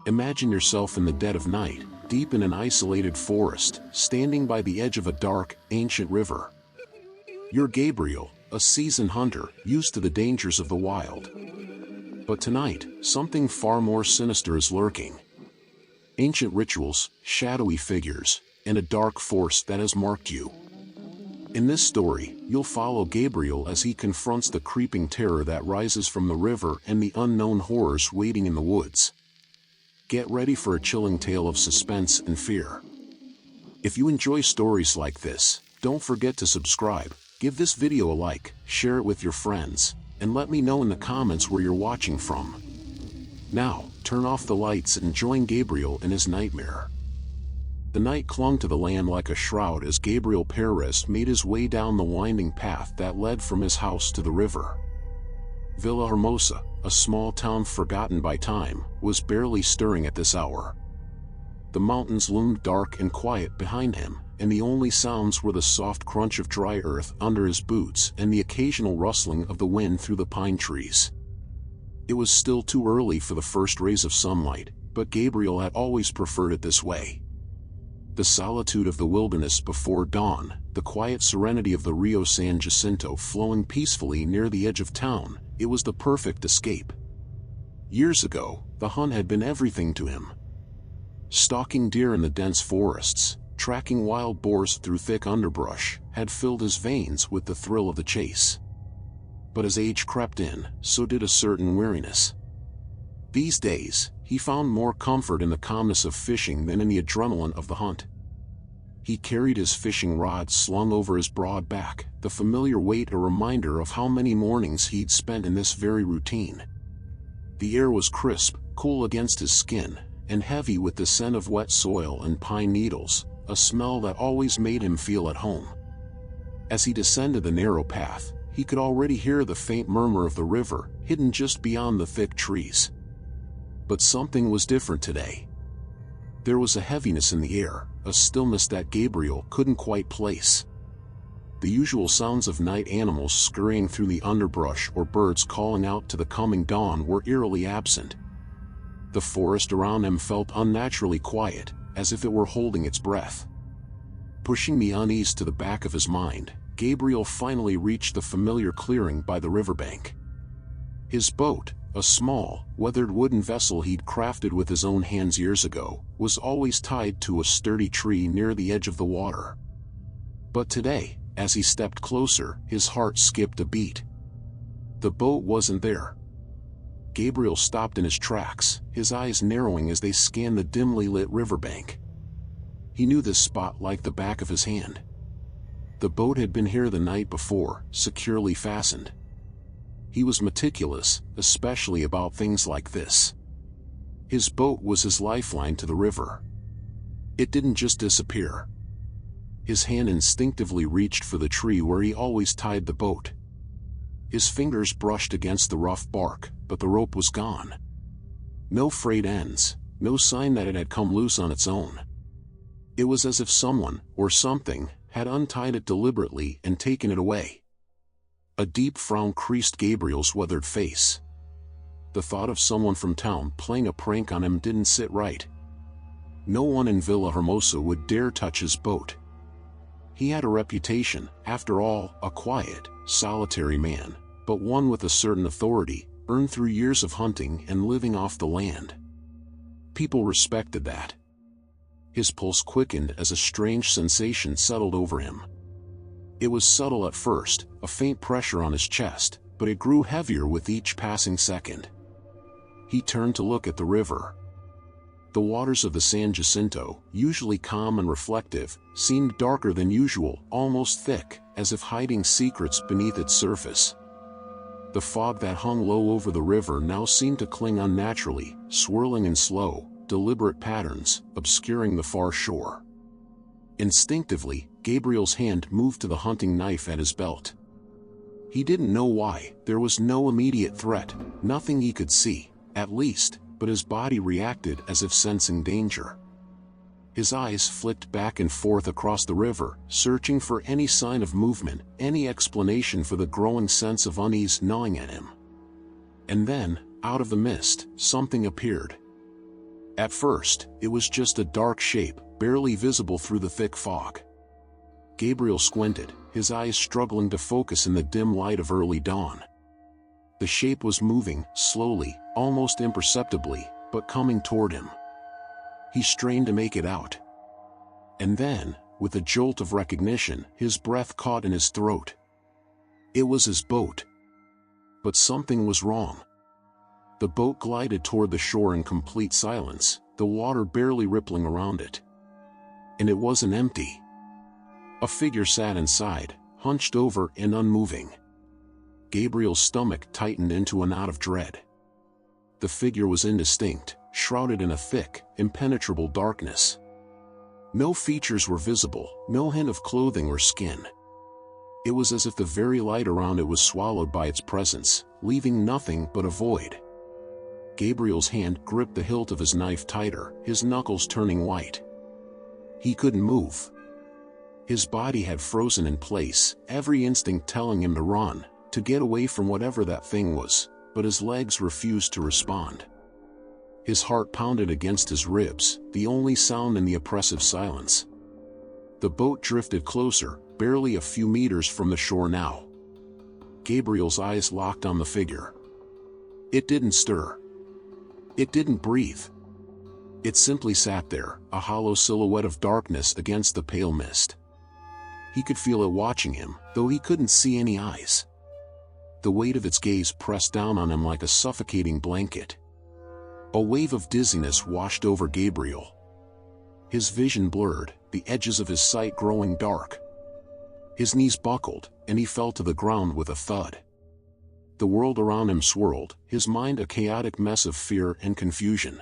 Imagine yourself in the dead of night, deep in an isolated forest, standing by the edge of a dark, ancient river. You're Gabriel, a seasoned hunter, used to the dangers of the wild. But tonight, something far more sinister is lurking. Ancient rituals, shadowy figures, and a dark force that has marked you. In this story, you'll follow Gabriel as he confronts the creeping terror that rises from the river and the unknown horrors waiting in the woods. Get ready for a chilling tale of suspense and fear. If you enjoy stories like this, don't forget to subscribe, give this video a like, share it with your friends, and let me know in the comments where you're watching from. Now, turn off the lights and join Gabriel in his nightmare. The night clung to the land like a shroud as Gabriel Perez made his way down the winding path that led from his house to the river. Villahermosa, a small town forgotten by time, was barely stirring at this hour. The mountains loomed dark and quiet behind him, and the only sounds were the soft crunch of dry earth under his boots and the occasional rustling of the wind through the pine trees. It was still too early for the first rays of sunlight, but Gabriel had always preferred it this way. The solitude of the wilderness before dawn, the quiet serenity of the Rio San Jacinto flowing peacefully near the edge of town, it was the perfect escape. Years ago, the hunt had been everything to him. Stalking deer in the dense forests, tracking wild boars through thick underbrush, had filled his veins with the thrill of the chase. But as age crept in, so did a certain weariness. These days, he found more comfort in the calmness of fishing than in the adrenaline of the hunt. He carried his fishing rod slung over his broad back, the familiar weight a reminder of how many mornings he'd spent in this very routine. The air was crisp, cool against his skin, and heavy with the scent of wet soil and pine needles, a smell that always made him feel at home. As he descended the narrow path, he could already hear the faint murmur of the river, hidden just beyond the thick trees. But something was different today. There was a heaviness in the air, a stillness that Gabriel couldn't quite place. The usual sounds of night animals scurrying through the underbrush or birds calling out to the coming dawn were eerily absent. The forest around him felt unnaturally quiet, as if it were holding its breath. Pushing the unease to the back of his mind, Gabriel finally reached the familiar clearing by the riverbank. His boat, a small, weathered wooden vessel he'd crafted with his own hands years ago, was always tied to a sturdy tree near the edge of the water. But today, as he stepped closer, his heart skipped a beat. The boat wasn't there. Gabriel stopped in his tracks, his eyes narrowing as they scanned the dimly lit riverbank. He knew this spot like the back of his hand. The boat had been here the night before, securely fastened. He was meticulous, especially about things like this. His boat was his lifeline to the river. It didn't just disappear. His hand instinctively reached for the tree where he always tied the boat. His fingers brushed against the rough bark, but the rope was gone. No frayed ends, no sign that it had come loose on its own. It was as if someone, or something, had untied it deliberately and taken it away. A deep frown creased Gabriel's weathered face. The thought of someone from town playing a prank on him didn't sit right. No one in Villahermosa would dare touch his boat. He had a reputation, after all, a quiet, solitary man, but one with a certain authority, earned through years of hunting and living off the land. People respected that. His pulse quickened as a strange sensation settled over him. It was subtle at first, a faint pressure on his chest, but it grew heavier with each passing second. He turned to look at the river. The waters of the San Jacinto, usually calm and reflective, seemed darker than usual, almost thick, as if hiding secrets beneath its surface. The fog that hung low over the river now seemed to cling unnaturally, swirling in slow, deliberate patterns, obscuring the far shore. Instinctively, Gabriel's hand moved to the hunting knife at his belt. He didn't know why. There was no immediate threat, nothing he could see, at least, but his body reacted as if sensing danger. His eyes flicked back and forth across the river, searching for any sign of movement, any explanation for the growing sense of unease gnawing at him. And then, out of the mist, something appeared. At first, it was just a dark shape, barely visible through the thick fog. Gabriel squinted, his eyes struggling to focus in the dim light of early dawn. The shape was moving, slowly, almost imperceptibly, but coming toward him. He strained to make it out. And then, with a jolt of recognition, his breath caught in his throat. It was his boat. But something was wrong. The boat glided toward the shore in complete silence, the water barely rippling around it. And it wasn't empty. A figure sat inside, hunched over and unmoving. Gabriel's stomach tightened into a knot of dread. The figure was indistinct, shrouded in a thick, impenetrable darkness. No features were visible, no hint of clothing or skin. It was as if the very light around it was swallowed by its presence, leaving nothing but a void. Gabriel's hand gripped the hilt of his knife tighter, his knuckles turning white. He couldn't move. His body had frozen in place, every instinct telling him to run, to get away from whatever that thing was, but his legs refused to respond. His heart pounded against his ribs, the only sound in the oppressive silence. The boat drifted closer, barely a few meters from the shore now. Gabriel's eyes locked on the figure. It didn't stir. It didn't breathe. It simply sat there, a hollow silhouette of darkness against the pale mist. He could feel it watching him, though he couldn't see any eyes. The weight of its gaze pressed down on him like a suffocating blanket. A wave of dizziness washed over Gabriel. His vision blurred, the edges of his sight growing dark. His knees buckled, and he fell to the ground with a thud. The world around him swirled, his mind a chaotic mess of fear and confusion.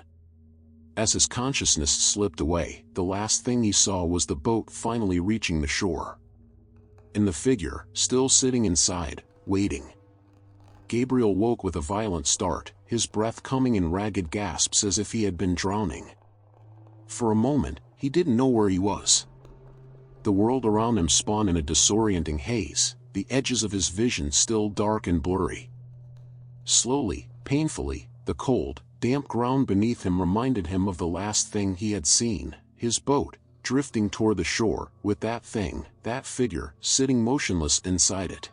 As his consciousness slipped away, the last thing he saw was the boat finally reaching the shore. And the figure, still sitting inside, waiting. Gabriel woke with a violent start, his breath coming in ragged gasps as if he had been drowning. For a moment, he didn't know where he was. The world around him spun in a disorienting haze, the edges of his vision still dark and blurry. Slowly, painfully, the cold, damp ground beneath him reminded him of the last thing he had seen, his boat, drifting toward the shore, with that thing, that figure, sitting motionless inside it.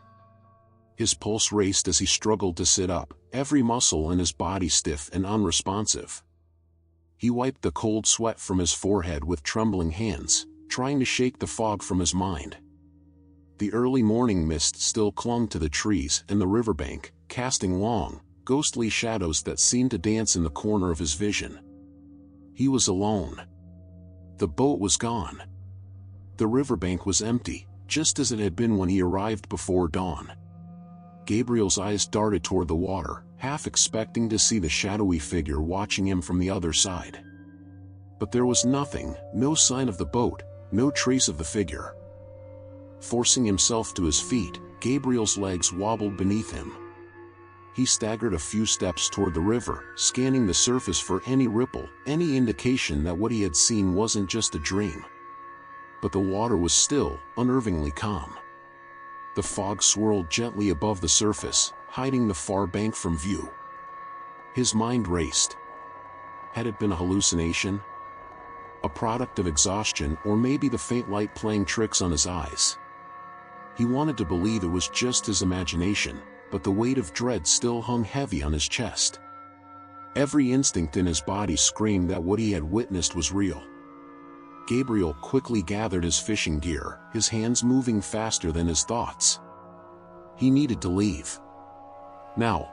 His pulse raced as he struggled to sit up, every muscle in his body stiff and unresponsive. He wiped the cold sweat from his forehead with trembling hands, trying to shake the fog from his mind. The early morning mist still clung to the trees and the riverbank, casting long, ghostly shadows that seemed to dance in the corner of his vision. He was alone. The boat was gone. The riverbank was empty, just as it had been when he arrived before dawn. Gabriel's eyes darted toward the water, half expecting to see the shadowy figure watching him from the other side. But there was nothing, no sign of the boat, no trace of the figure. Forcing himself to his feet, Gabriel's legs wobbled beneath him. He staggered a few steps toward the river, scanning the surface for any ripple, any indication that what he had seen wasn't just a dream. But the water was still, unnervingly calm. The fog swirled gently above the surface, hiding the far bank from view. His mind raced. Had it been a hallucination? A product of exhaustion, or maybe the faint light playing tricks on his eyes? He wanted to believe it was just his imagination, but the weight of dread still hung heavy on his chest. Every instinct in his body screamed that what he had witnessed was real. Gabriel quickly gathered his fishing gear, his hands moving faster than his thoughts. He needed to leave. Now.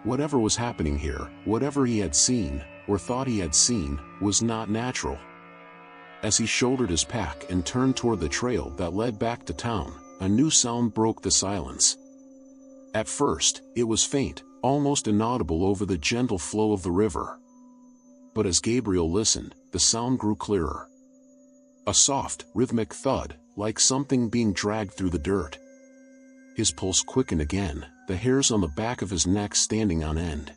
Whatever was happening here, whatever he had seen, or thought he had seen, was not natural. As he shouldered his pack and turned toward the trail that led back to town, a new sound broke the silence. At first, it was faint, almost inaudible over the gentle flow of the river. But as Gabriel listened, the sound grew clearer. A soft, rhythmic thud, like something being dragged through the dirt. His pulse quickened again, the hairs on the back of his neck standing on end.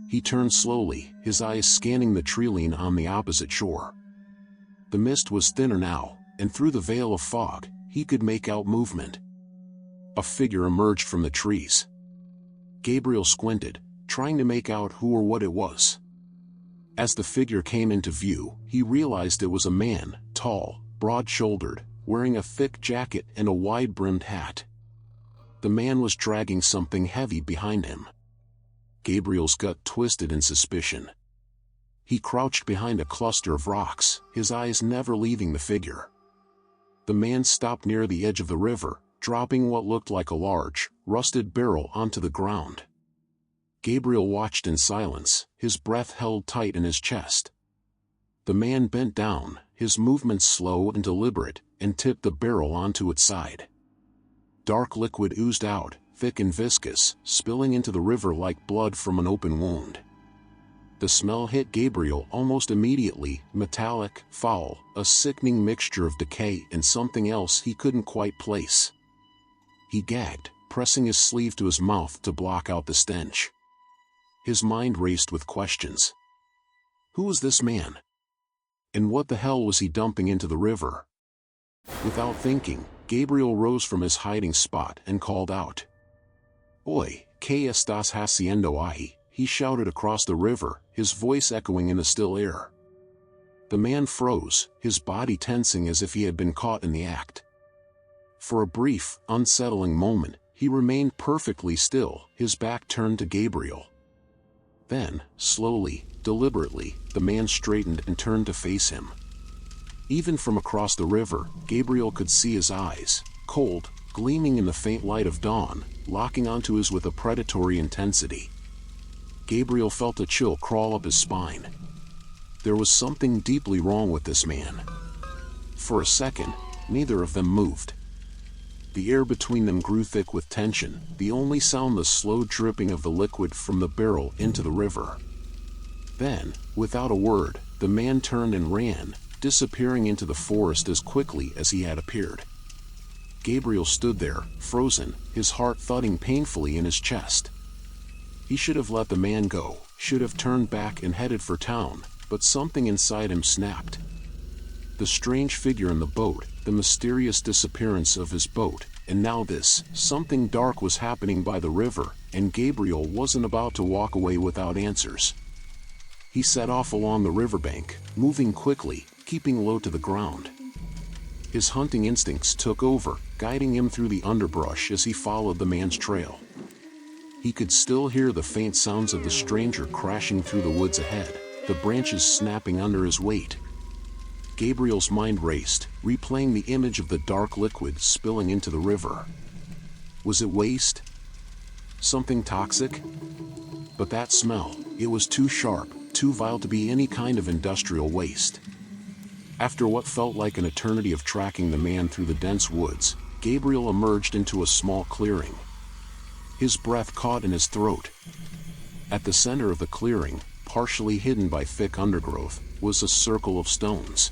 He turned slowly, his eyes scanning the treeline on the opposite shore. The mist was thinner now, and through the veil of fog, he could make out movement. A figure emerged from the trees. Gabriel squinted, trying to make out who or what it was. As the figure came into view, he realized it was a man, tall, broad-shouldered, wearing a thick jacket and a wide-brimmed hat. The man was dragging something heavy behind him. Gabriel's gut twisted in suspicion. He crouched behind a cluster of rocks, his eyes never leaving the figure. The man stopped near the edge of the river, dropping what looked like a large, rusted barrel onto the ground. Gabriel watched in silence, his breath held tight in his chest. The man bent down, his movements slow and deliberate, and tipped the barrel onto its side. Dark liquid oozed out, thick and viscous, spilling into the river like blood from an open wound. The smell hit Gabriel almost immediately, metallic, foul, a sickening mixture of decay and something else he couldn't quite place. He gagged, pressing his sleeve to his mouth to block out the stench. His mind raced with questions. Who was this man? And what the hell was he dumping into the river? Without thinking, Gabriel rose from his hiding spot and called out. "Oi, ¿qué estás haciendo ahí?" he shouted across the river, his voice echoing in the still air. The man froze, his body tensing as if he had been caught in the act. For a brief, unsettling moment, he remained perfectly still, his back turned to Gabriel. Then, slowly, deliberately, the man straightened and turned to face him. Even from across the river, Gabriel could see his eyes, cold, gleaming in the faint light of dawn, locking onto his with a predatory intensity. Gabriel felt a chill crawl up his spine. There was something deeply wrong with this man. For a second, neither of them moved. The air between them grew thick with tension, the only sound the slow dripping of the liquid from the barrel into the river. Then, without a word, the man turned and ran, disappearing into the forest as quickly as he had appeared. Gabriel stood there, frozen, his heart thudding painfully in his chest. He should have let the man go, should have turned back and headed for town, but something inside him snapped. The strange figure in the boat, the mysterious disappearance of his boat, and now this, something dark was happening by the river, and Gabriel wasn't about to walk away without answers. He set off along the riverbank, moving quickly, keeping low to the ground. His hunting instincts took over, guiding him through the underbrush as he followed the man's trail. He could still hear the faint sounds of the stranger crashing through the woods ahead, the branches snapping under his weight. Gabriel's mind raced, replaying the image of the dark liquid spilling into the river. Was it waste? Something toxic? But that smell, it was too sharp, too vile to be any kind of industrial waste. After what felt like an eternity of tracking the man through the dense woods, Gabriel emerged into a small clearing. His breath caught in his throat. At the center of the clearing, partially hidden by thick undergrowth, was a circle of stones.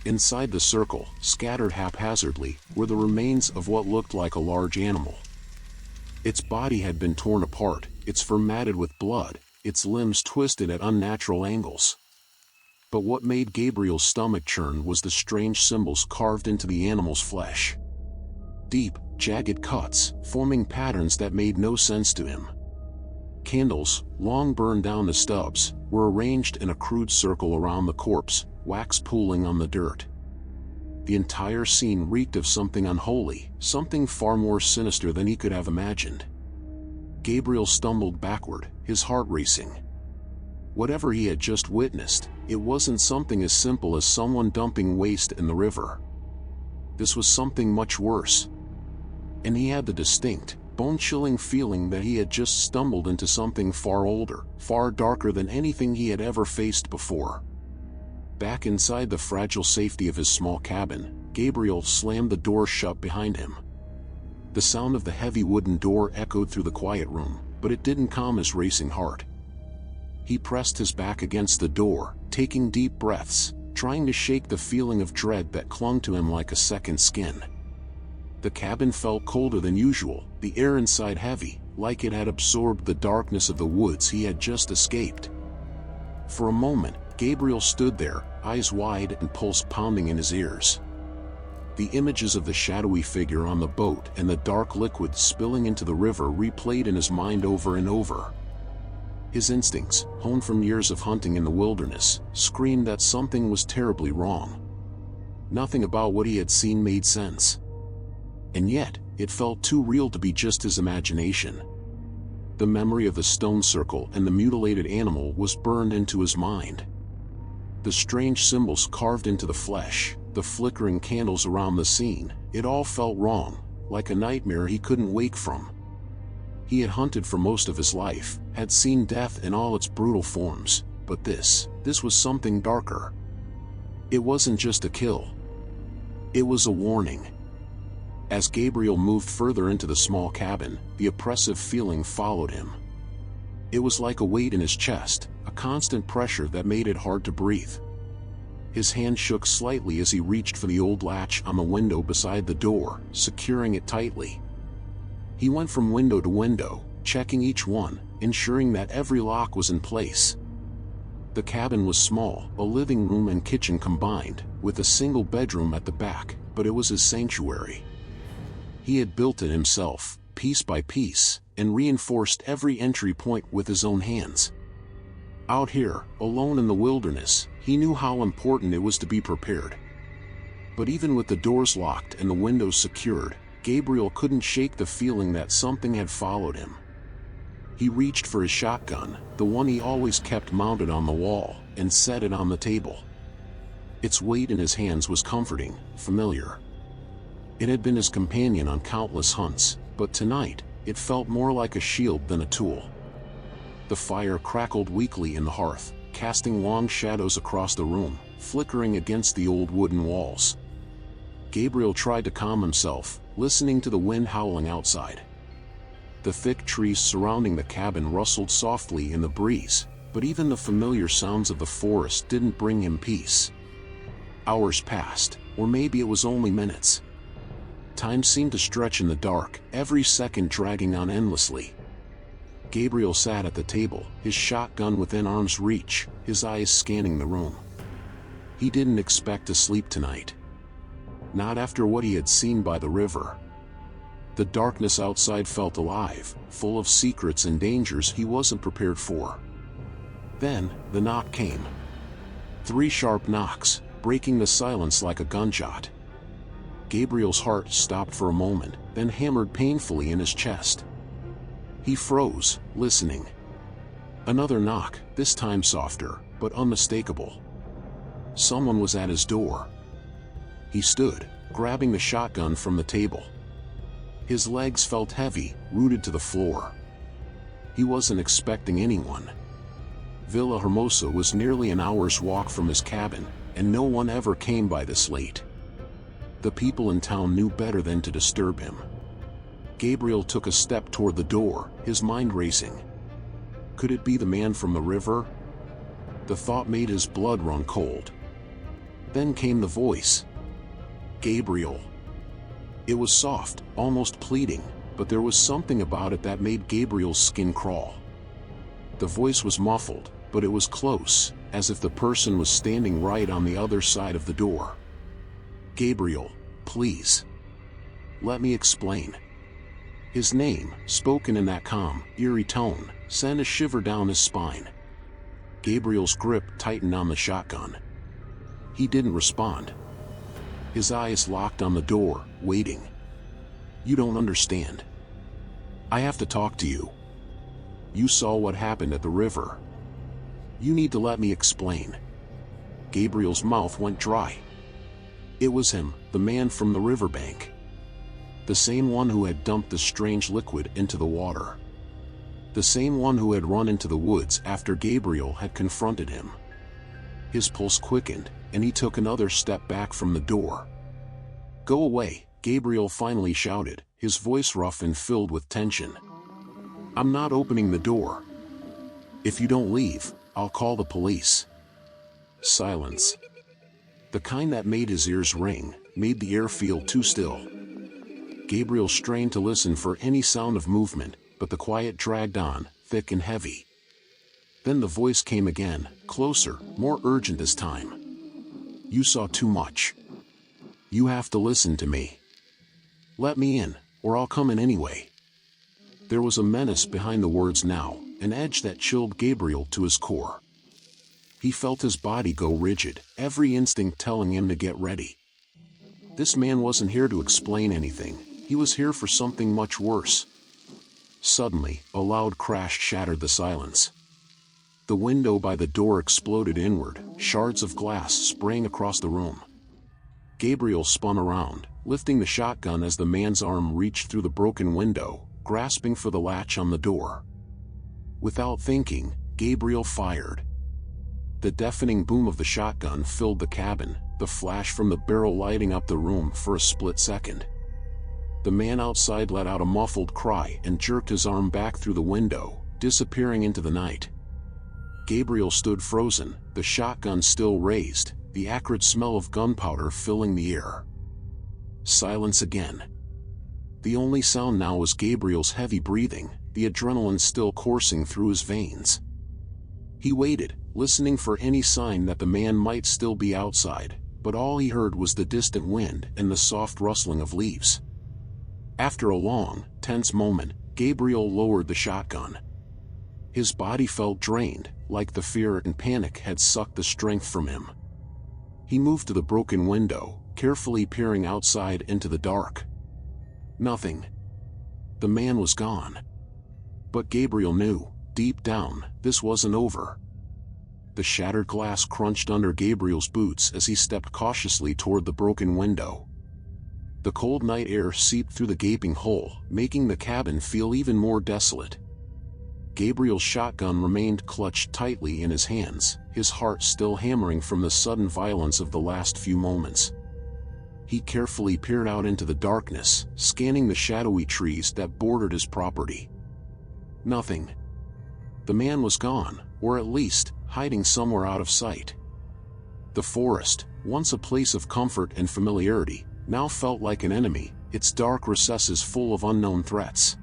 Inside the circle, scattered haphazardly, were the remains of what looked like a large animal. Its body had been torn apart, its fur matted with blood, its limbs twisted at unnatural angles. But what made Gabriel's stomach churn was the strange symbols carved into the animal's flesh. Deep, jagged cuts, forming patterns that made no sense to him. Candles, long burned down to stubs, were arranged in a crude circle around the corpse, wax pooling on the dirt. The entire scene reeked of something unholy, something far more sinister than he could have imagined. Gabriel stumbled backward, his heart racing. Whatever he had just witnessed, it wasn't something as simple as someone dumping waste in the river. This was something much worse. And he had the distinct, bone-chilling feeling that he had just stumbled into something far older, far darker than anything he had ever faced before. Back inside the fragile safety of his small cabin, Gabriel slammed the door shut behind him. The sound of the heavy wooden door echoed through the quiet room, but it didn't calm his racing heart. He pressed his back against the door, taking deep breaths, trying to shake the feeling of dread that clung to him like a second skin. The cabin felt colder than usual, the air inside heavy, like it had absorbed the darkness of the woods he had just escaped. For a moment, Gabriel stood there, eyes wide and pulse pounding in his ears. The images of the shadowy figure on the boat and the dark liquid spilling into the river replayed in his mind over and over. His instincts, honed from years of hunting in the wilderness, screamed that something was terribly wrong. Nothing about what he had seen made sense. And yet, it felt too real to be just his imagination. The memory of the stone circle and the mutilated animal was burned into his mind. The strange symbols carved into the flesh, the flickering candles around the scene, it all felt wrong, like a nightmare he couldn't wake from. He had hunted for most of his life, had seen death in all its brutal forms, but this was something darker. It wasn't just a kill. It was a warning. As Gabriel moved further into the small cabin, the oppressive feeling followed him. It was like a weight in his chest, a constant pressure that made it hard to breathe. His hand shook slightly as he reached for the old latch on the window beside the door, securing it tightly. He went from window to window, checking each one, ensuring that every lock was in place. The cabin was small, a living room and kitchen combined, with a single bedroom at the back, but it was his sanctuary. He had built it himself, piece by piece, and reinforced every entry point with his own hands. Out here, alone in the wilderness, he knew how important it was to be prepared. But even with the doors locked and the windows secured, Gabriel couldn't shake the feeling that something had followed him. He reached for his shotgun, the one he always kept mounted on the wall, and set it on the table. Its weight in his hands was comforting, familiar. It had been his companion on countless hunts, but tonight, it felt more like a shield than a tool. The fire crackled weakly in the hearth, casting long shadows across the room, flickering against the old wooden walls. Gabriel tried to calm himself, listening to the wind howling outside. The thick trees surrounding the cabin rustled softly in the breeze, but even the familiar sounds of the forest didn't bring him peace. Hours passed, or maybe it was only minutes. Time seemed to stretch in the dark, every second dragging on endlessly. Gabriel sat at the table, his shotgun within arm's reach, his eyes scanning the room. He didn't expect to sleep tonight. Not after what he had seen by the river. The darkness outside felt alive, full of secrets and dangers he wasn't prepared for. Then, the knock came. 3 sharp knocks, breaking the silence like a gunshot. Gabriel's heart stopped for a moment, then hammered painfully in his chest. He froze, listening. Another knock, this time softer, but unmistakable. Someone was at his door. He stood, grabbing the shotgun from the table. His legs felt heavy, rooted to the floor. He wasn't expecting anyone. Villa Hermosa was nearly an hour's walk from his cabin, and no one ever came by this late. The people in town knew better than to disturb him. Gabriel took a step toward the door, his mind racing. Could it be the man from the river? The thought made his blood run cold. Then came the voice. Gabriel. It was soft, almost pleading, but there was something about it that made Gabriel's skin crawl. The voice was muffled, but it was close, as if the person was standing right on the other side of the door. Gabriel, please. Let me explain. His name, spoken in that calm, eerie tone, sent a shiver down his spine. Gabriel's grip tightened on the shotgun. He didn't respond. His eyes locked on the door, waiting. You don't understand. I have to talk to you. You saw what happened at the river. You need to let me explain. Gabriel's mouth went dry. It was him, the man from the riverbank. The same one who had dumped the strange liquid into the water. The same one who had run into the woods after Gabriel had confronted him. His pulse quickened, and he took another step back from the door. Go away, Gabriel finally shouted, his voice rough and filled with tension. I'm not opening the door. If you don't leave, I'll call the police. Silence. The kind that made his ears ring, made the air feel too still. Gabriel strained to listen for any sound of movement, but the quiet dragged on, thick and heavy. Then the voice came again, closer, more urgent this time. You saw too much. You have to listen to me. Let me in, or I'll come in anyway. There was a menace behind the words now, an edge that chilled Gabriel to his core. He felt his body go rigid, every instinct telling him to get ready. This man wasn't here to explain anything, he was here for something much worse. Suddenly, a loud crash shattered the silence. The window by the door exploded inward, shards of glass sprang across the room. Gabriel spun around, lifting the shotgun as the man's arm reached through the broken window, grasping for the latch on the door. Without thinking, Gabriel fired. The deafening boom of the shotgun filled the cabin, the flash from the barrel lighting up the room for a split second. The man outside let out a muffled cry and jerked his arm back through the window, disappearing into the night. Gabriel stood frozen, the shotgun still raised, the acrid smell of gunpowder filling the air. Silence again. The only sound now was Gabriel's heavy breathing, the adrenaline still coursing through his veins. He waited, listening for any sign that the man might still be outside, but all he heard was the distant wind and the soft rustling of leaves. After a long, tense moment, Gabriel lowered the shotgun. His body felt drained, like the fear and panic had sucked the strength from him. He moved to the broken window, carefully peering outside into the dark. Nothing. The man was gone. But Gabriel knew, deep down, this wasn't over. The shattered glass crunched under Gabriel's boots as he stepped cautiously toward the broken window. The cold night air seeped through the gaping hole, making the cabin feel even more desolate. Gabriel's shotgun remained clutched tightly in his hands, his heart still hammering from the sudden violence of the last few moments. He carefully peered out into the darkness, scanning the shadowy trees that bordered his property. Nothing. The man was gone, or at least, hiding somewhere out of sight. The forest, once a place of comfort and familiarity, now felt like an enemy, its dark recesses full of unknown threats.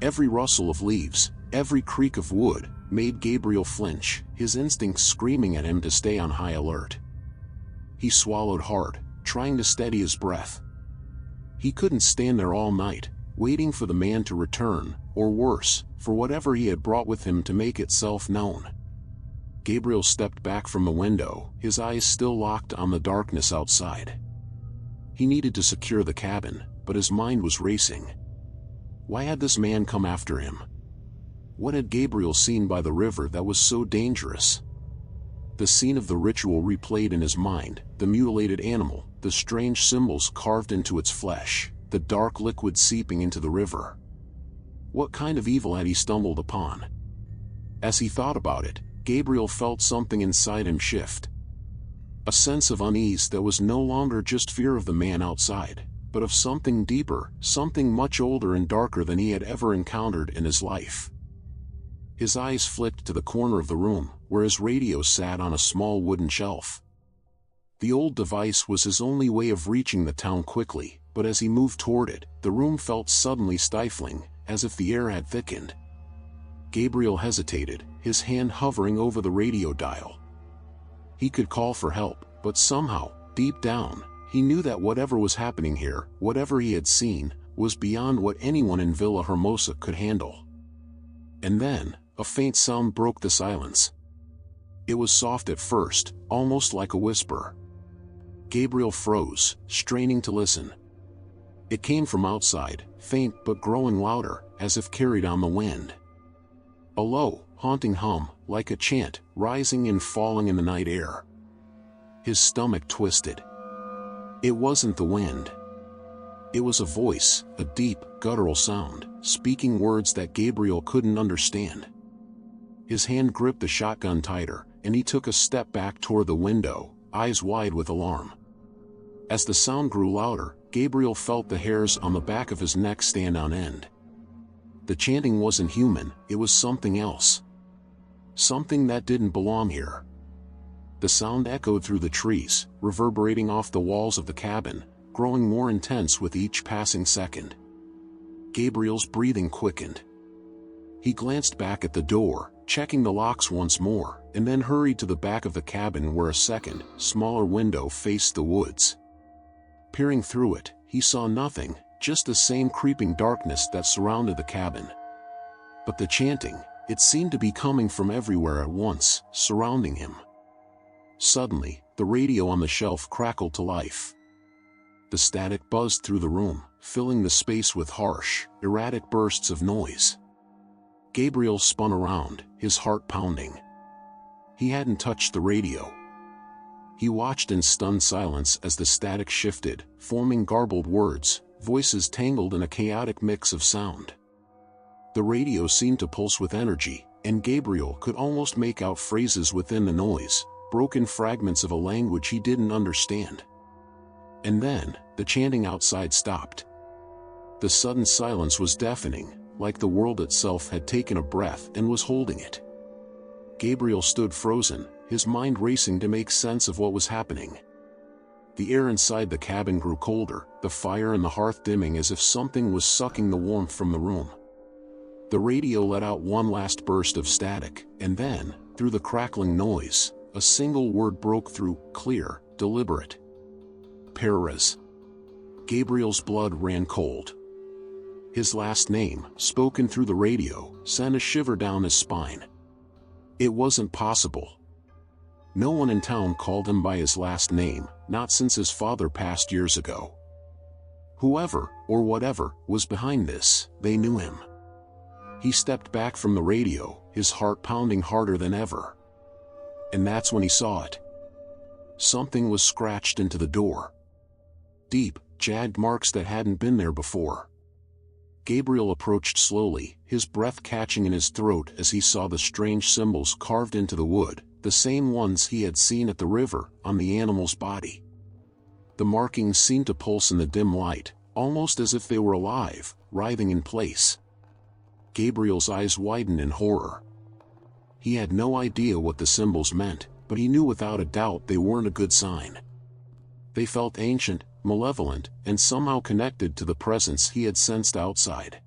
Every rustle of leaves, every creak of wood, made Gabriel flinch, his instincts screaming at him to stay on high alert. He swallowed hard, trying to steady his breath. He couldn't stand there all night, waiting for the man to return, or worse, for whatever he had brought with him to make itself known. Gabriel stepped back from the window, his eyes still locked on the darkness outside. He needed to secure the cabin, but his mind was racing. Why had this man come after him? What had Gabriel seen by the river that was so dangerous? The scene of the ritual replayed in his mind, the mutilated animal, the strange symbols carved into its flesh, the dark liquid seeping into the river. What kind of evil had he stumbled upon? As he thought about it, Gabriel felt something inside him shift. A sense of unease that was no longer just fear of the man outside, but of something deeper, something much older and darker than he had ever encountered in his life. His eyes flicked to the corner of the room, where his radio sat on a small wooden shelf. The old device was his only way of reaching the town quickly, but as he moved toward it, the room felt suddenly stifling, as if the air had thickened. Gabriel hesitated, his hand hovering over the radio dial. He could call for help, but somehow, deep down, he knew that whatever was happening here, whatever he had seen, was beyond what anyone in Villa Hermosa could handle. And then, a faint sound broke the silence. It was soft at first, almost like a whisper. Gabriel froze, straining to listen. It came from outside, faint but growing louder, as if carried on the wind. A low, haunting hum, like a chant, rising and falling in the night air. His stomach twisted. It wasn't the wind. It was a voice, a deep, guttural sound, speaking words that Gabriel couldn't understand. His hand gripped the shotgun tighter, and he took a step back toward the window, eyes wide with alarm. As the sound grew louder, Gabriel felt the hairs on the back of his neck stand on end. The chanting wasn't human, it was something else. Something that didn't belong here. The sound echoed through the trees, reverberating off the walls of the cabin, growing more intense with each passing second. Gabriel's breathing quickened. He glanced back at the door, checking the locks once more, and then hurried to the back of the cabin where a second, smaller window faced the woods. Peering through it, he saw nothing, just the same creeping darkness that surrounded the cabin. But the chanting, It seemed to be coming from everywhere at once, surrounding him. Suddenly, the radio on the shelf crackled to life. The static buzzed through the room, filling the space with harsh, erratic bursts of noise. Gabriel spun around, his heart pounding. He hadn't touched the radio. He watched in stunned silence as the static shifted, forming garbled words, voices tangled in a chaotic mix of sound. The radio seemed to pulse with energy, and Gabriel could almost make out phrases within the noise, broken fragments of a language he didn't understand. And then, the chanting outside stopped. The sudden silence was deafening, like the world itself had taken a breath and was holding it. Gabriel stood frozen, his mind racing to make sense of what was happening. The air inside the cabin grew colder, the fire in the hearth dimming as if something was sucking the warmth from the room. The radio let out one last burst of static, and then, through the crackling noise, a single word broke through, clear, deliberate. Perez. Gabriel's blood ran cold. His last name, spoken through the radio, sent a shiver down his spine. It wasn't possible. No one in town called him by his last name, not since his father passed years ago. Whoever, or whatever, was behind this, they knew him. He stepped back from the radio, his heart pounding harder than ever. And that's when he saw it. Something was scratched into the door. Deep, jagged marks that hadn't been there before. Gabriel approached slowly, his breath catching in his throat as he saw the strange symbols carved into the wood, the same ones he had seen at the river, on the animal's body. The markings seemed to pulse in the dim light, almost as if they were alive, writhing in place. Gabriel's eyes widened in horror. He had no idea what the symbols meant, but he knew without a doubt they weren't a good sign. They felt ancient, malevolent, and somehow connected to the presence he had sensed outside.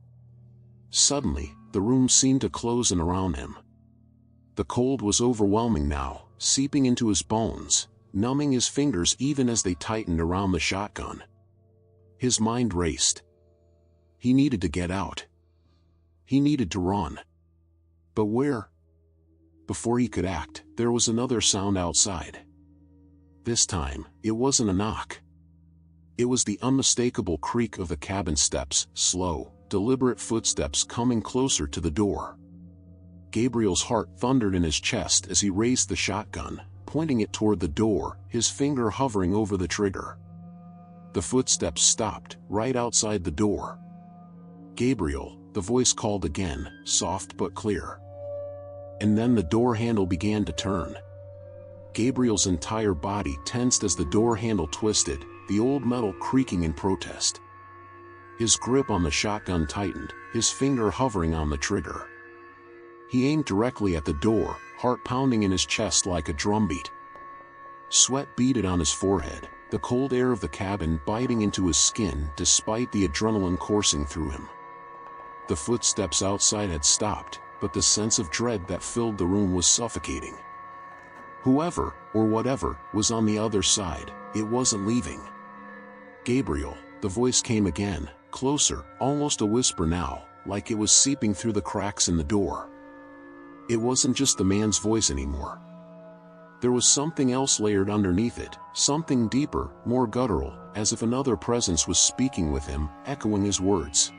Suddenly, the room seemed to close in around him. The cold was overwhelming now, seeping into his bones, numbing his fingers even as they tightened around the shotgun. His mind raced. He needed to get out. He needed to run. But where? Before he could act, there was another sound outside. This time, it wasn't a knock. It was the unmistakable creak of the cabin steps, slow, deliberate footsteps coming closer to the door. Gabriel's heart thundered in his chest as he raised the shotgun, pointing it toward the door, his finger hovering over the trigger. The footsteps stopped, right outside the door. "Gabriel," the voice called again, soft but clear. And then the door handle began to turn. Gabriel's entire body tensed as the door handle twisted, the old metal creaking in protest. His grip on the shotgun tightened, his finger hovering on the trigger. He aimed directly at the door, heart pounding in his chest like a drumbeat. Sweat beaded on his forehead, the cold air of the cabin biting into his skin despite the adrenaline coursing through him. The footsteps outside had stopped, but the sense of dread that filled the room was suffocating. Whoever, or whatever, was on the other side, it wasn't leaving. "Gabriel," the voice came again, closer, almost a whisper now, like it was seeping through the cracks in the door. It wasn't just the man's voice anymore. There was something else layered underneath it, something deeper, more guttural, as if another presence was speaking with him, echoing his words.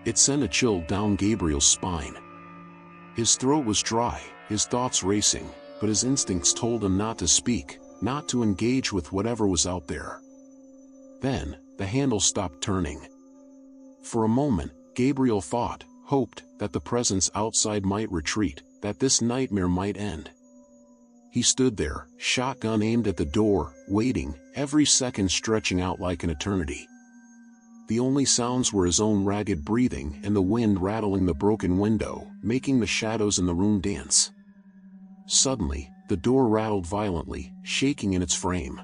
It sent a chill down Gabriel's spine. His throat was dry, his thoughts racing, but his instincts told him not to speak, not to engage with whatever was out there. Then, the handle stopped turning. For a moment, Gabriel thought, hoped, that the presence outside might retreat, that this nightmare might end. He stood there, shotgun aimed at the door, waiting, every second stretching out like an eternity. The only sounds were his own ragged breathing and the wind rattling the broken window, making the shadows in the room dance. Suddenly, the door rattled violently, shaking in its frame.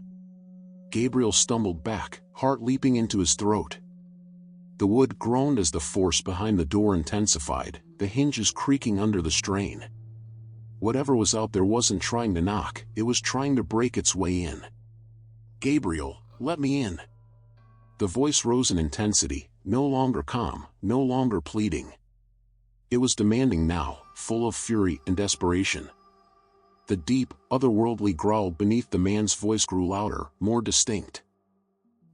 Gabriel stumbled back, heart leaping into his throat. The wood groaned as the force behind the door intensified, the hinges creaking under the strain. Whatever was out there wasn't trying to knock, it was trying to break its way in. "Gabriel, let me in." The voice rose in intensity, no longer calm, no longer pleading. It was demanding now, full of fury and desperation. The deep, otherworldly growl beneath the man's voice grew louder, more distinct.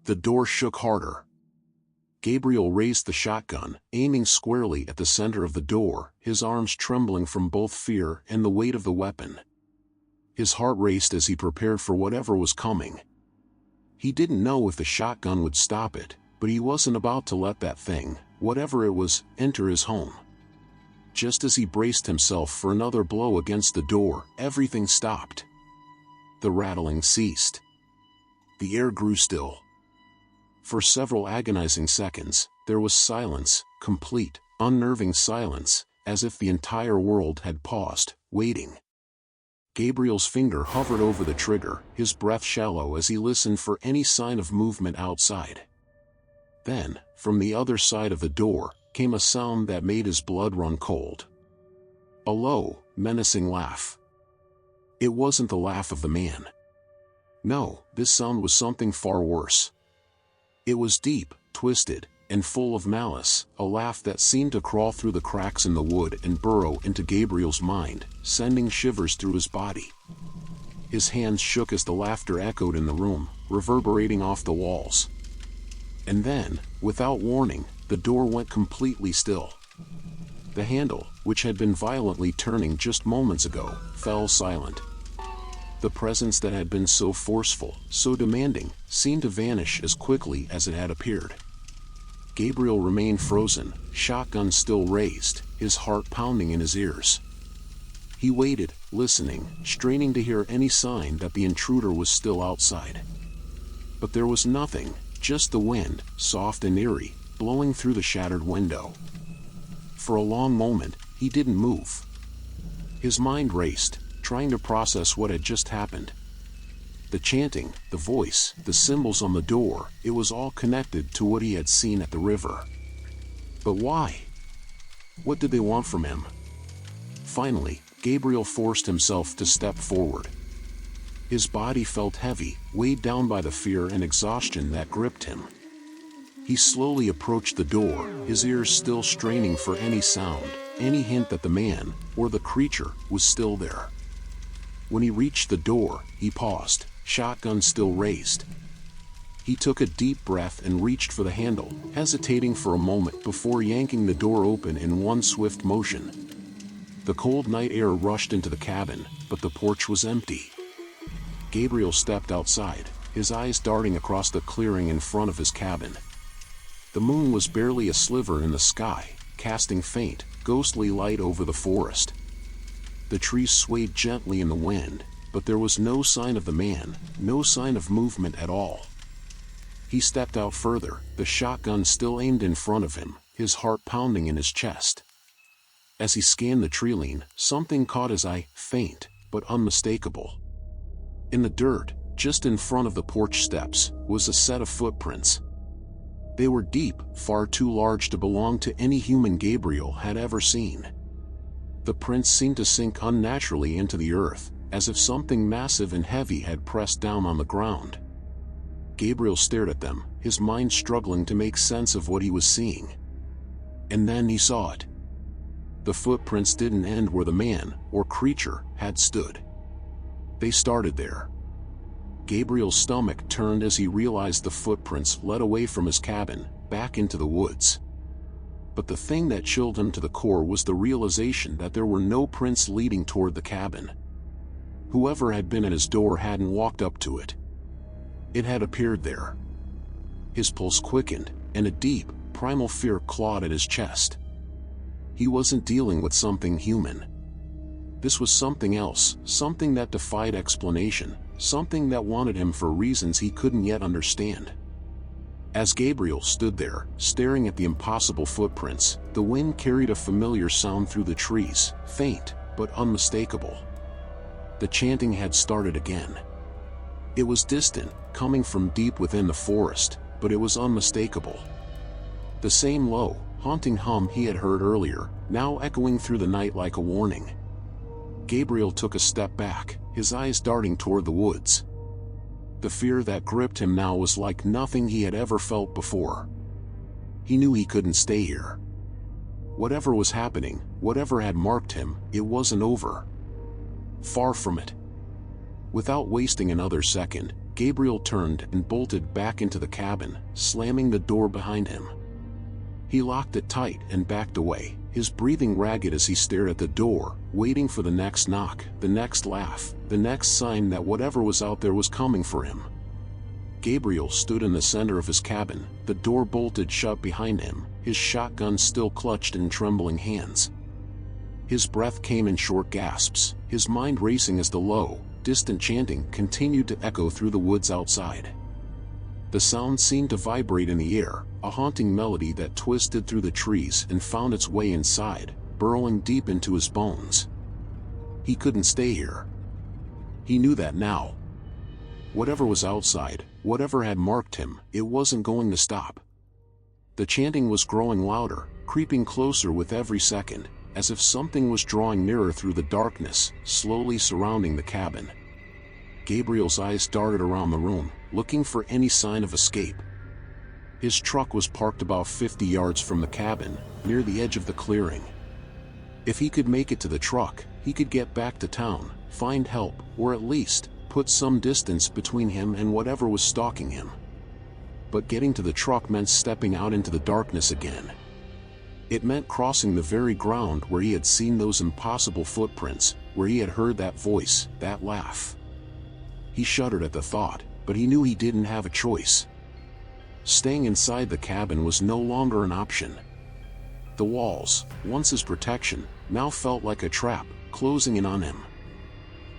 The door shook harder. Gabriel raised the shotgun, aiming squarely at the center of the door, his arms trembling from both fear and the weight of the weapon. His heart raced as he prepared for whatever was coming. He didn't know if the shotgun would stop it, but he wasn't about to let that thing, whatever it was, enter his home. Just as he braced himself for another blow against the door, everything stopped. The rattling ceased. The air grew still. For several agonizing seconds, there was silence, complete, unnerving silence, as if the entire world had paused, waiting. Gabriel's finger hovered over the trigger, his breath shallow as he listened for any sign of movement outside. Then, from the other side of the door, came a sound that made his blood run cold. A low, menacing laugh. It wasn't the laugh of the man. No, this sound was something far worse. It was deep, twisted, and full of malice, a laugh that seemed to crawl through the cracks in the wood and burrow into Gabriel's mind, sending shivers through his body. His hands shook as the laughter echoed in the room, reverberating off the walls. And then, without warning, the door went completely still. The handle, which had been violently turning just moments ago, fell silent. The presence that had been so forceful, so demanding, seemed to vanish as quickly as it had appeared. Gabriel remained frozen, shotgun still raised, his heart pounding in his ears. He waited, listening, straining to hear any sign that the intruder was still outside. But there was nothing, just the wind, soft and eerie, blowing through the shattered window. For a long moment, he didn't move. His mind raced, trying to process what had just happened. The chanting, the voice, the symbols on the door, it was all connected to what he had seen at the river. But why? What did they want from him? Finally, Gabriel forced himself to step forward. His body felt heavy, weighed down by the fear and exhaustion that gripped him. He slowly approached the door, his ears still straining for any sound, any hint that the man, or the creature, was still there. When he reached the door, he paused, shotgun still raised. He took a deep breath and reached for the handle, hesitating for a moment before yanking the door open in one swift motion. The cold night air rushed into the cabin, but the porch was empty. Gabriel stepped outside, his eyes darting across the clearing in front of his cabin. The moon was barely a sliver in the sky, casting faint, ghostly light over the forest. The trees swayed gently in the wind, but there was no sign of the man, no sign of movement at all. He stepped out further, the shotgun still aimed in front of him, his heart pounding in his chest. As he scanned the treeline, something caught his eye, faint, but unmistakable. In the dirt, just in front of the porch steps, was a set of footprints. They were deep, far too large to belong to any human Gabriel had ever seen. The prints seemed to sink unnaturally into the earth, as if something massive and heavy had pressed down on the ground. Gabriel stared at them, his mind struggling to make sense of what he was seeing. And then he saw it. The footprints didn't end where the man, or creature, had stood. They started there. Gabriel's stomach turned as he realized the footprints led away from his cabin, back into the woods. But the thing that chilled him to the core was the realization that there were no prints leading toward the cabin. Whoever had been at his door hadn't walked up to it. It had appeared there. His pulse quickened, and a deep, primal fear clawed at his chest. He wasn't dealing with something human. This was something else, something that defied explanation, something that wanted him for reasons he couldn't yet understand. As Gabriel stood there, staring at the impossible footprints, the wind carried a familiar sound through the trees, faint, but unmistakable. The chanting had started again. It was distant, coming from deep within the forest, but it was unmistakable. The same low, haunting hum he had heard earlier, now echoing through the night like a warning. Gabriel took a step back, his eyes darting toward the woods. The fear that gripped him now was like nothing he had ever felt before. He knew he couldn't stay here. Whatever was happening, whatever had marked him, it wasn't over. Far from it. Without wasting another second, Gabriel turned and bolted back into the cabin, slamming the door behind him. He locked it tight and backed away, his breathing ragged as he stared at the door, waiting for the next knock, the next laugh, the next sign that whatever was out there was coming for him. Gabriel stood in the center of his cabin, the door bolted shut behind him, his shotgun still clutched in trembling hands. His breath came in short gasps, his mind racing as the low, distant chanting continued to echo through the woods outside. The sound seemed to vibrate in the air, a haunting melody that twisted through the trees and found its way inside, burrowing deep into his bones. He couldn't stay here. He knew that now. Whatever was outside, whatever had marked him, it wasn't going to stop. The chanting was growing louder, creeping closer with every second, as if something was drawing nearer through the darkness, slowly surrounding the cabin. Gabriel's eyes darted around the room, looking for any sign of escape. His truck was parked about 50 yards from the cabin, near the edge of the clearing. If he could make it to the truck, he could get back to town, find help, or at least put some distance between him and whatever was stalking him. But getting to the truck meant stepping out into the darkness again. It meant crossing the very ground where he had seen those impossible footprints, where he had heard that voice, that laugh. He shuddered at the thought, but he knew he didn't have a choice. Staying inside the cabin was no longer an option. The walls, once his protection, now felt like a trap, closing in on him.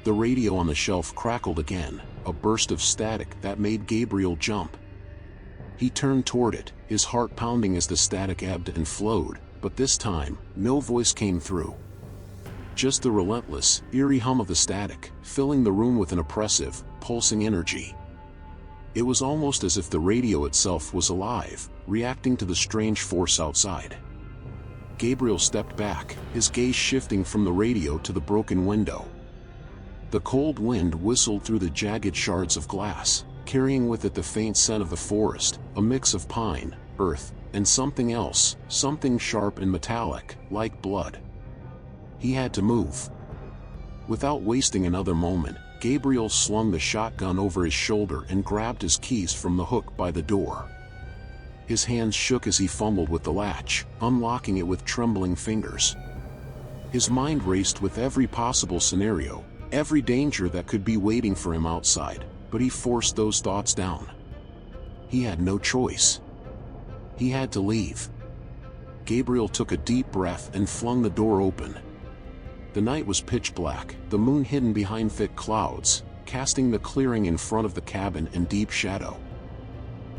The radio on the shelf crackled again, a burst of static that made Gabriel jump. He turned toward it, his heart pounding as the static ebbed and flowed, but this time, no voice came through. Just the relentless, eerie hum of the static, filling the room with an oppressive, pulsing energy. It was almost as if the radio itself was alive, reacting to the strange force outside. Gabriel stepped back, his gaze shifting from the radio to the broken window. The cold wind whistled through the jagged shards of glass, carrying with it the faint scent of the forest, a mix of pine, earth, and something else, something sharp and metallic, like blood. He had to move. Without wasting another moment, Gabriel slung the shotgun over his shoulder and grabbed his keys from the hook by the door. His hands shook as he fumbled with the latch, unlocking it with trembling fingers. His mind raced with every possible scenario, every danger that could be waiting for him outside, but he forced those thoughts down. He had no choice. He had to leave. Gabriel took a deep breath and flung the door open. The night was pitch black, the moon hidden behind thick clouds, casting the clearing in front of the cabin in deep shadow.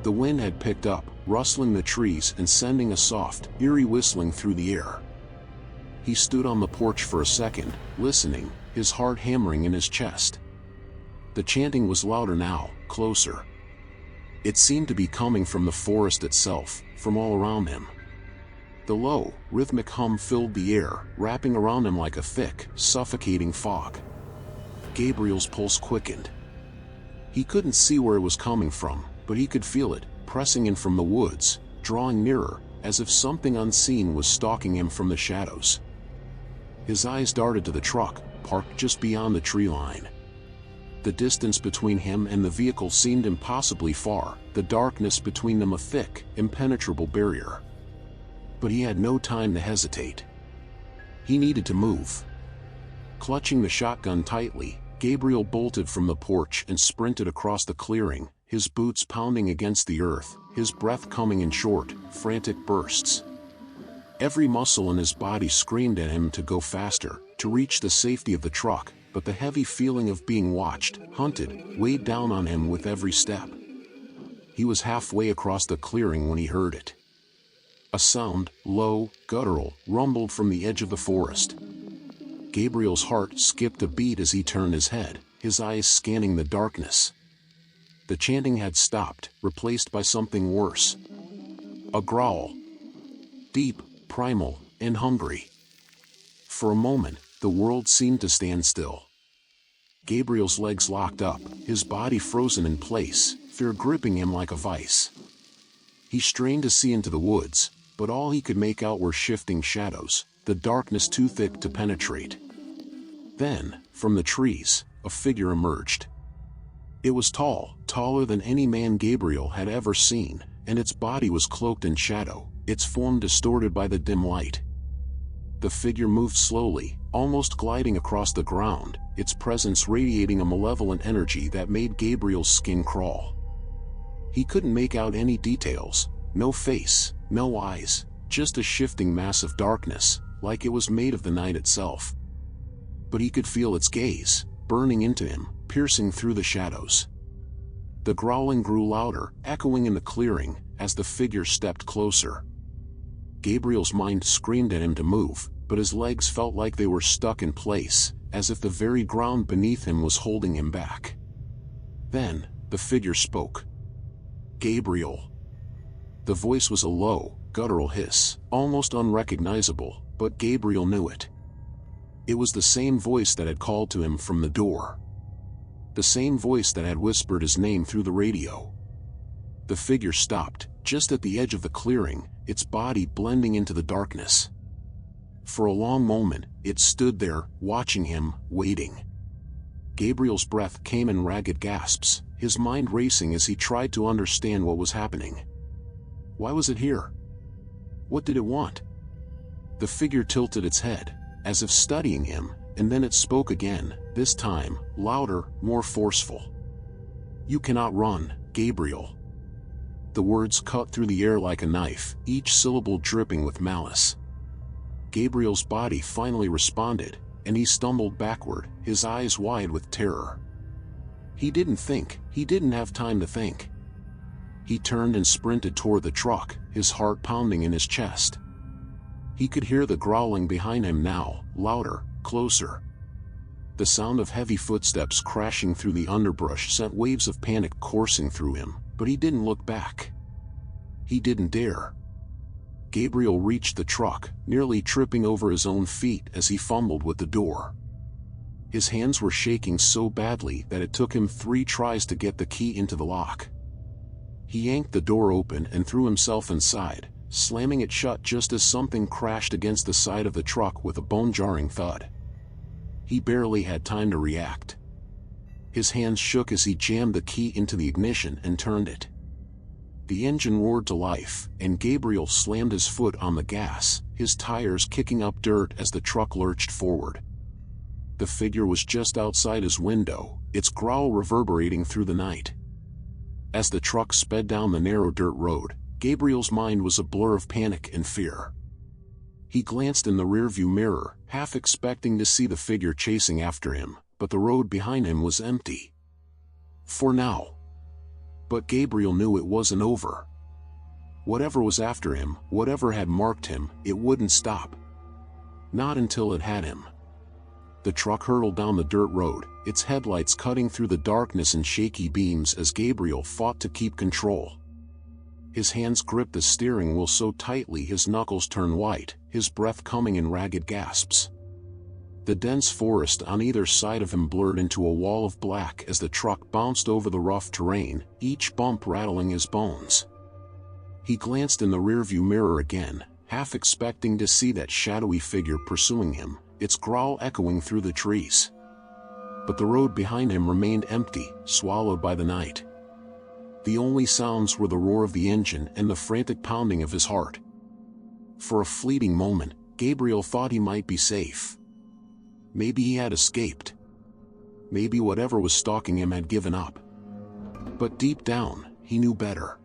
The wind had picked up, rustling the trees and sending a soft, eerie whistling through the air. He stood on the porch for a second, listening, his heart hammering in his chest. The chanting was louder now, closer. It seemed to be coming from the forest itself, from all around him. The low, rhythmic hum filled the air, wrapping around him like a thick, suffocating fog. Gabriel's pulse quickened. He couldn't see where it was coming from, but he could feel it, pressing in from the woods, drawing nearer, as if something unseen was stalking him from the shadows. His eyes darted to the truck, parked just beyond the tree line. The distance between him and the vehicle seemed impossibly far, the darkness between them a thick, impenetrable barrier. But he had no time to hesitate. He needed to move. Clutching the shotgun tightly, Gabriel bolted from the porch and sprinted across the clearing, his boots pounding against the earth, his breath coming in short, frantic bursts. Every muscle in his body screamed at him to go faster, to reach the safety of the truck, but the heavy feeling of being watched, hunted, weighed down on him with every step. He was halfway across the clearing when he heard it. A sound, low, guttural, rumbled from the edge of the forest. Gabriel's heart skipped a beat as he turned his head, his eyes scanning the darkness. The chanting had stopped, replaced by something worse. A growl. Deep, primal, and hungry. For a moment, the world seemed to stand still. Gabriel's legs locked up, his body frozen in place, fear gripping him like a vice. He strained to see into the woods, but all he could make out were shifting shadows, the darkness too thick to penetrate. Then, from the trees, a figure emerged. It was tall, taller than any man Gabriel had ever seen, and its body was cloaked in shadow, its form distorted by the dim light. The figure moved slowly, almost gliding across the ground, its presence radiating a malevolent energy that made Gabriel's skin crawl. He couldn't make out any details, no face, no eyes, just a shifting mass of darkness, like it was made of the night itself. But he could feel its gaze, burning into him, piercing through the shadows. The growling grew louder, echoing in the clearing, as the figure stepped closer. Gabriel's mind screamed at him to move, but his legs felt like they were stuck in place, as if the very ground beneath him was holding him back. Then, the figure spoke. "Gabriel." The voice was a low, guttural hiss, almost unrecognizable, but Gabriel knew it. It was the same voice that had called to him from the door. The same voice that had whispered his name through the radio. The figure stopped, just at the edge of the clearing, its body blending into the darkness. For a long moment, it stood there, watching him, waiting. Gabriel's breath came in ragged gasps, his mind racing as he tried to understand what was happening. Why was it here? What did it want? The figure tilted its head, as if studying him, and then it spoke again, this time, louder, more forceful. "You cannot run, Gabriel." The words cut through the air like a knife, each syllable dripping with malice. Gabriel's body finally responded, and he stumbled backward, his eyes wide with terror. He didn't have time to think. He turned and sprinted toward the truck, his heart pounding in his chest. He could hear the growling behind him now, louder, closer. The sound of heavy footsteps crashing through the underbrush sent waves of panic coursing through him, but he didn't look back. He didn't dare. Gabriel reached the truck, nearly tripping over his own feet as he fumbled with the door. His hands were shaking so badly that it took him 3 tries to get the key into the lock. He yanked the door open and threw himself inside, slamming it shut just as something crashed against the side of the truck with a bone-jarring thud. He barely had time to react. His hands shook as he jammed the key into the ignition and turned it. The engine roared to life, and Gabriel slammed his foot on the gas, his tires kicking up dirt as the truck lurched forward. The figure was just outside his window, its growl reverberating through the night. As the truck sped down the narrow dirt road, Gabriel's mind was a blur of panic and fear. He glanced in the rearview mirror, half expecting to see the figure chasing after him, but the road behind him was empty. For now. But Gabriel knew it wasn't over. Whatever was after him, whatever had marked him, it wouldn't stop. Not until it had him. The truck hurtled down the dirt road, its headlights cutting through the darkness in shaky beams as Gabriel fought to keep control. His hands gripped the steering wheel so tightly his knuckles turned white, his breath coming in ragged gasps. The dense forest on either side of him blurred into a wall of black as the truck bounced over the rough terrain, each bump rattling his bones. He glanced in the rearview mirror again, half expecting to see that shadowy figure pursuing him, its growl echoing through the trees. But the road behind him remained empty, swallowed by the night. The only sounds were the roar of the engine and the frantic pounding of his heart. For a fleeting moment, Gabriel thought he might be safe. Maybe he had escaped. Maybe whatever was stalking him had given up. But deep down, he knew better.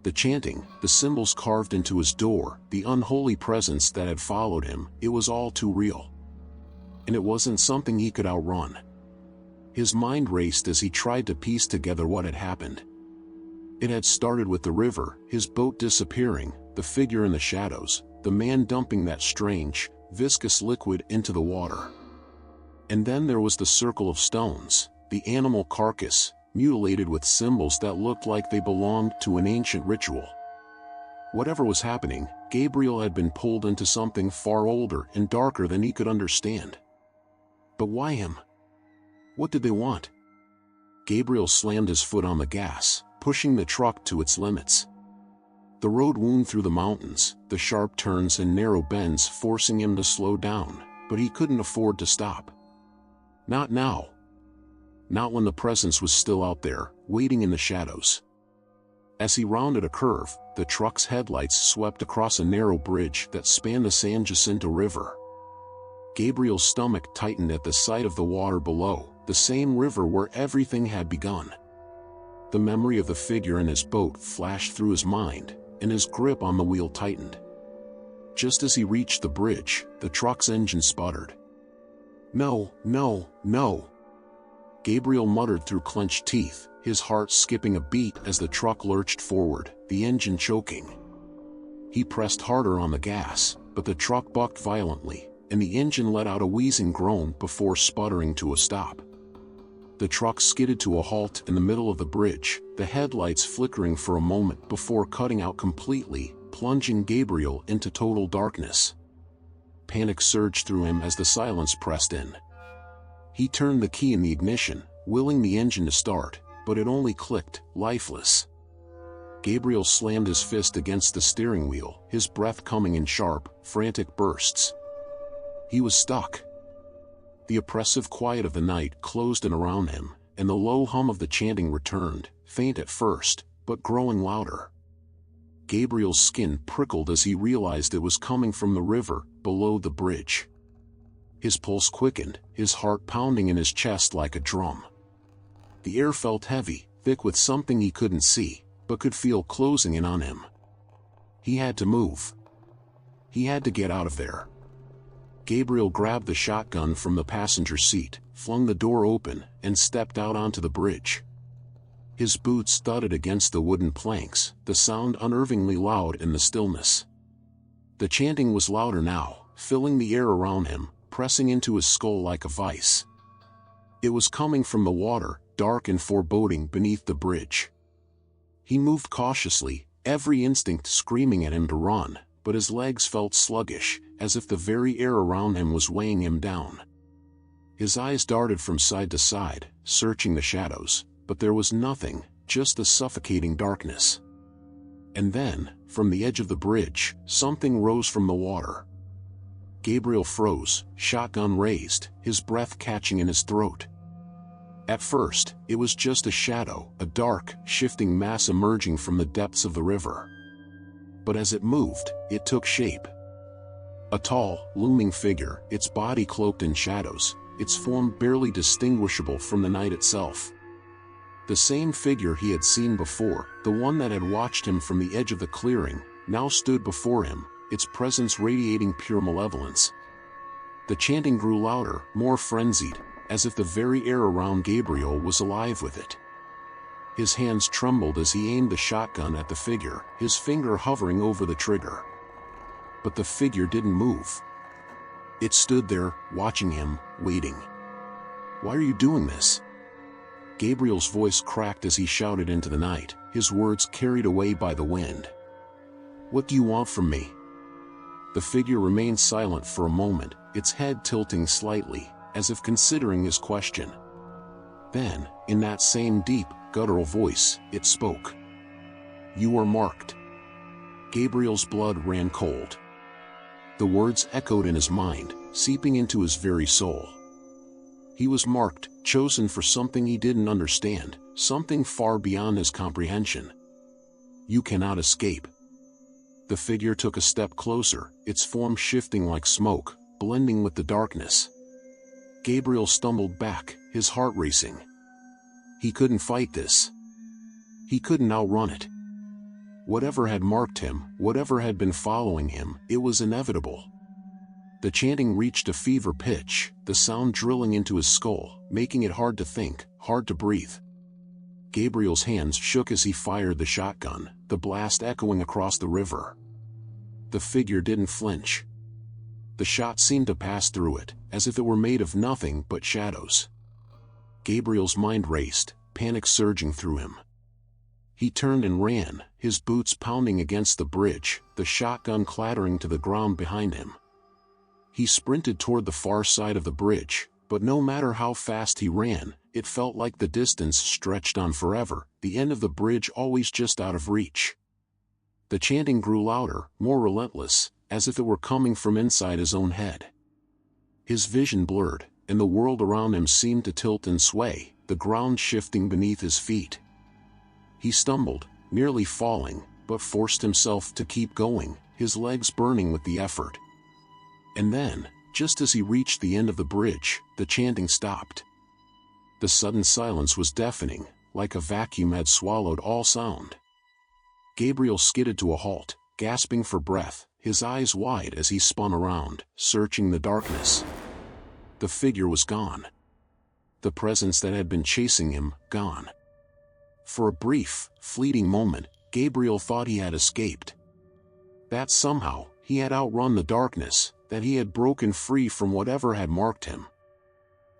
The chanting, the symbols carved into his door, the unholy presence that had followed him, it was all too real. And it wasn't something he could outrun. His mind raced as he tried to piece together what had happened. It had started with the river, his boat disappearing, the figure in the shadows, the man dumping that strange, viscous liquid into the water. And then there was the circle of stones, the animal carcass, mutilated with symbols that looked like they belonged to an ancient ritual. Whatever was happening, Gabriel had been pulled into something far older and darker than he could understand. But why him? What did they want? Gabriel slammed his foot on the gas, pushing the truck to its limits. The road wound through the mountains, the sharp turns and narrow bends forcing him to slow down, but he couldn't afford to stop. Not now. Not when the presence was still out there, waiting in the shadows. As he rounded a curve, the truck's headlights swept across a narrow bridge that spanned the San Jacinto River. Gabriel's stomach tightened at the sight of the water below, the same river where everything had begun. The memory of the figure in his boat flashed through his mind, and his grip on the wheel tightened. Just as he reached the bridge, the truck's engine sputtered. "No, no, no!" Gabriel muttered through clenched teeth, his heart skipping a beat as the truck lurched forward, the engine choking. He pressed harder on the gas, but the truck bucked violently, and the engine let out a wheezing groan before sputtering to a stop. The truck skidded to a halt in the middle of the bridge, the headlights flickering for a moment before cutting out completely, plunging Gabriel into total darkness. Panic surged through him as the silence pressed in. He turned the key in the ignition, willing the engine to start, but it only clicked, lifeless. Gabriel slammed his fist against the steering wheel, his breath coming in sharp, frantic bursts. He was stuck. The oppressive quiet of the night closed in around him, and the low hum of the chanting returned, faint at first, but growing louder. Gabriel's skin prickled as he realized it was coming from the river, below the bridge. His pulse quickened, his heart pounding in his chest like a drum. The air felt heavy, thick with something he couldn't see, but could feel closing in on him. He had to move. He had to get out of there. Gabriel grabbed the shotgun from the passenger seat, flung the door open, and stepped out onto the bridge. His boots thudded against the wooden planks, the sound unnervingly loud in the stillness. The chanting was louder now, filling the air around him, pressing into his skull like a vice. It was coming from the water, dark and foreboding beneath the bridge. He moved cautiously, every instinct screaming at him to run, but his legs felt sluggish, as if the very air around him was weighing him down. His eyes darted from side to side, searching the shadows, but there was nothing, just the suffocating darkness. And then, from the edge of the bridge, something rose from the water. Gabriel froze, shotgun raised, his breath catching in his throat. At first, it was just a shadow, a dark, shifting mass emerging from the depths of the river. But as it moved, it took shape. A tall, looming figure, its body cloaked in shadows, its form barely distinguishable from the night itself. The same figure he had seen before, the one that had watched him from the edge of the clearing, now stood before him, its presence radiating pure malevolence. The chanting grew louder, more frenzied, as if the very air around Gabriel was alive with it. His hands trembled as he aimed the shotgun at the figure, his finger hovering over the trigger. But the figure didn't move. It stood there, watching him, waiting. "Why are you doing this?" Gabriel's voice cracked as he shouted into the night, his words carried away by the wind. "What do you want from me?" The figure remained silent for a moment, its head tilting slightly, as if considering his question. Then, in that same deep, guttural voice, it spoke. "You are marked." Gabriel's blood ran cold. The words echoed in his mind, seeping into his very soul. He was marked, chosen for something he didn't understand, something far beyond his comprehension. "You cannot escape." The figure took a step closer, its form shifting like smoke, blending with the darkness. Gabriel stumbled back, his heart racing. He couldn't fight this. He couldn't outrun it. Whatever had marked him, whatever had been following him, it was inevitable. The chanting reached a fever pitch, the sound drilling into his skull, making it hard to think, hard to breathe. Gabriel's hands shook as he fired the shotgun, the blast echoing across the river. The figure didn't flinch. The shot seemed to pass through it, as if it were made of nothing but shadows. Gabriel's mind raced, panic surging through him. He turned and ran, his boots pounding against the bridge, the shotgun clattering to the ground behind him. He sprinted toward the far side of the bridge, but no matter how fast he ran, it felt like the distance stretched on forever, the end of the bridge always just out of reach. The chanting grew louder, more relentless, as if it were coming from inside his own head. His vision blurred, and the world around him seemed to tilt and sway, the ground shifting beneath his feet. He stumbled, nearly falling, but forced himself to keep going, his legs burning with the effort. And then, just as he reached the end of the bridge, the chanting stopped. The sudden silence was deafening, like a vacuum had swallowed all sound. Gabriel skidded to a halt, gasping for breath, his eyes wide as he spun around, searching the darkness. The figure was gone. The presence that had been chasing him, gone. For a brief, fleeting moment, Gabriel thought he had escaped. That somehow, he had outrun the darkness, that he had broken free from whatever had marked him.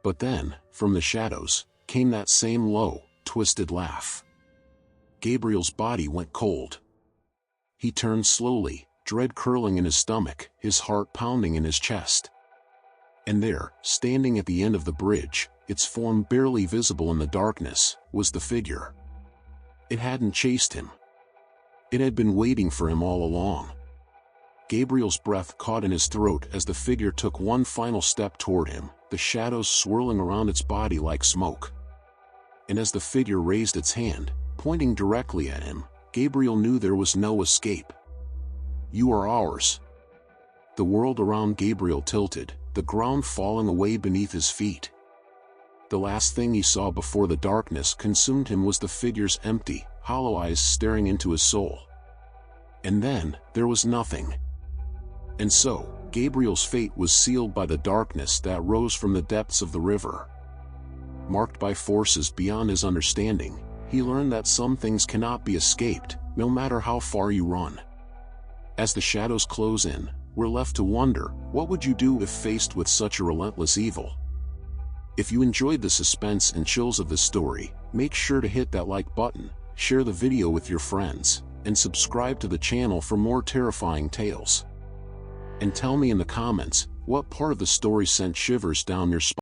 But then, from the shadows, came that same low, twisted laugh. Gabriel's body went cold. He turned slowly, dread curling in his stomach, his heart pounding in his chest. And there, standing at the end of the bridge, its form barely visible in the darkness, was the figure. It hadn't chased him. It had been waiting for him all along. Gabriel's breath caught in his throat as the figure took one final step toward him, the shadows swirling around its body like smoke. And as the figure raised its hand, pointing directly at him, Gabriel knew there was no escape. "You are ours." The world around Gabriel tilted, the ground falling away beneath his feet. The last thing he saw before the darkness consumed him was the figure's empty, hollow eyes staring into his soul. And then, there was nothing. And so, Gabriel's fate was sealed by the darkness that rose from the depths of the river. Marked by forces beyond his understanding, he learned that some things cannot be escaped, no matter how far you run. As the shadows close in, we're left to wonder, what would you do if faced with such a relentless evil? If you enjoyed the suspense and chills of this story, make sure to hit that like button, share the video with your friends, and subscribe to the channel for more terrifying tales. And tell me in the comments, what part of the story sent shivers down your spine.